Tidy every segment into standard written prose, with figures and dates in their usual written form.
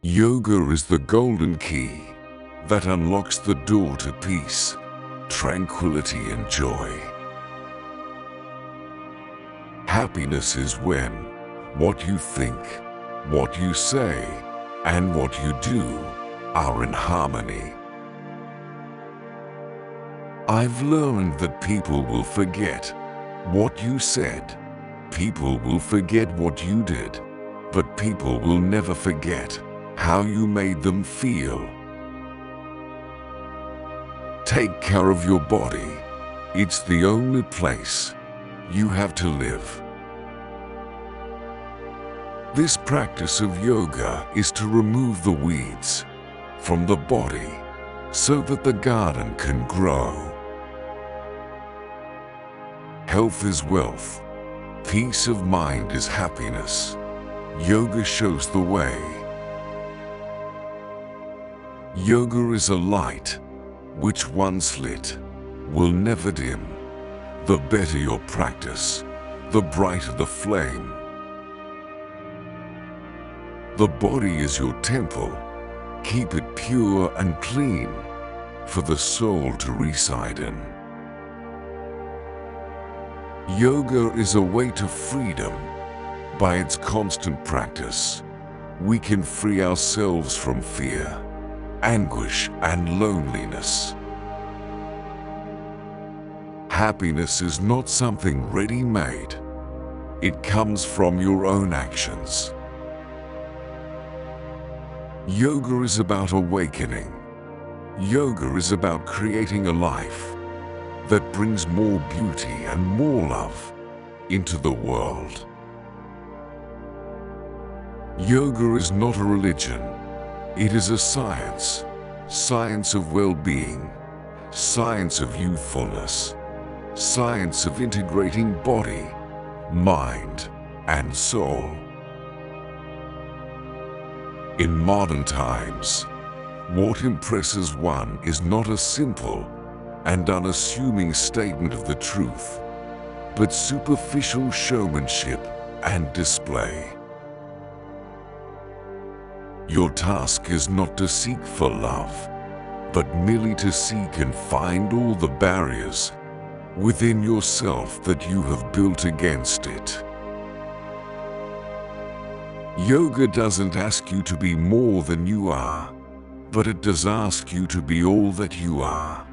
Yoga is the golden key that unlocks the door to peace, tranquility, and joy. Happiness is when what you think, what you say, and what you do are in harmony. I've learned that people will forget what you said, people will forget what you did, but people will never forget how you made them feel. Take care of your body. It's the only place you have to live. This practice of yoga is to remove the weeds from the body so that the garden can grow. Health is wealth. Peace of mind is happiness. Yoga shows the way. Yoga is a light which once lit will never dim. The better your practice, the brighter the flame. The body is your temple. Keep it pure and clean for the soul to reside in. Yoga is a way to freedom. By its constant practice, we can free ourselves from fear, anguish, and loneliness. Happiness is not something ready-made. It comes from your own actions. Yoga is about awakening. Yoga is about creating a life that brings more beauty and more love into the world. Yoga is not a religion. It is a science. Science of well-being, science of youthfulness, science of integrating body, mind, and soul. In modern times, what impresses one is not a simple and unassuming statement of the truth, but superficial showmanship and display. Your task is not to seek for love, but merely to seek and find all the barriers within yourself that you have built against it. Yoga doesn't ask you to be more than you are, but it does ask you to be all that you are.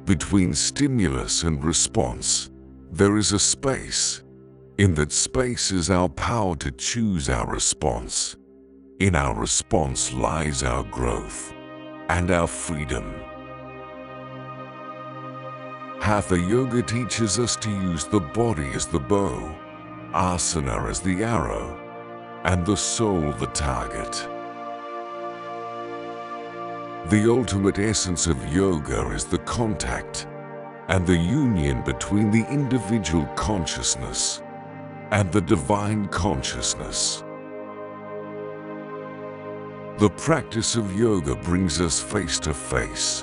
Between stimulus and response, there is a space. In that space is our power to choose our response. In our response lies our growth and our freedom. Hatha Yoga teaches us to use the body as the bow, asana as the arrow, and the soul the target. The ultimate essence of yoga is the contact and the union between the individual consciousness and the divine consciousness. The practice of yoga brings us face to face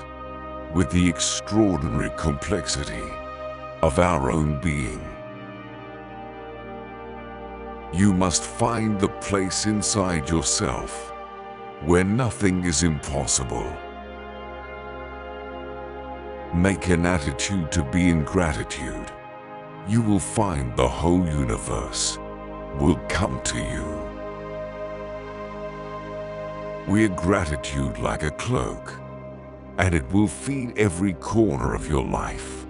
with the extraordinary complexity of our own being. You must find the place inside yourself where nothing is impossible. Make an attitude to be in gratitude. You will find the whole universe will come to you. Wear gratitude like a cloak, and it will feed every corner of your life.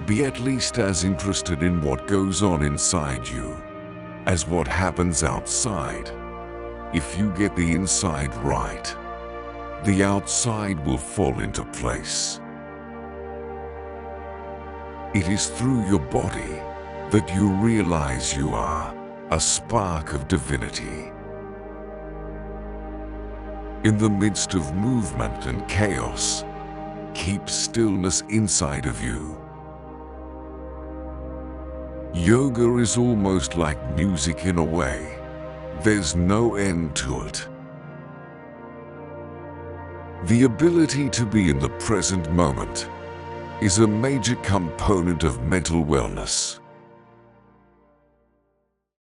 Be at least as interested in what goes on inside you as what happens outside. If you get the inside right, the outside will fall into place. It is through your body that you realize you are a spark of divinity. In the midst of movement and chaos, keep stillness inside of you. Yoga is almost like music in a way. There's no end to it. The ability to be in the present moment is a major component of mental wellness.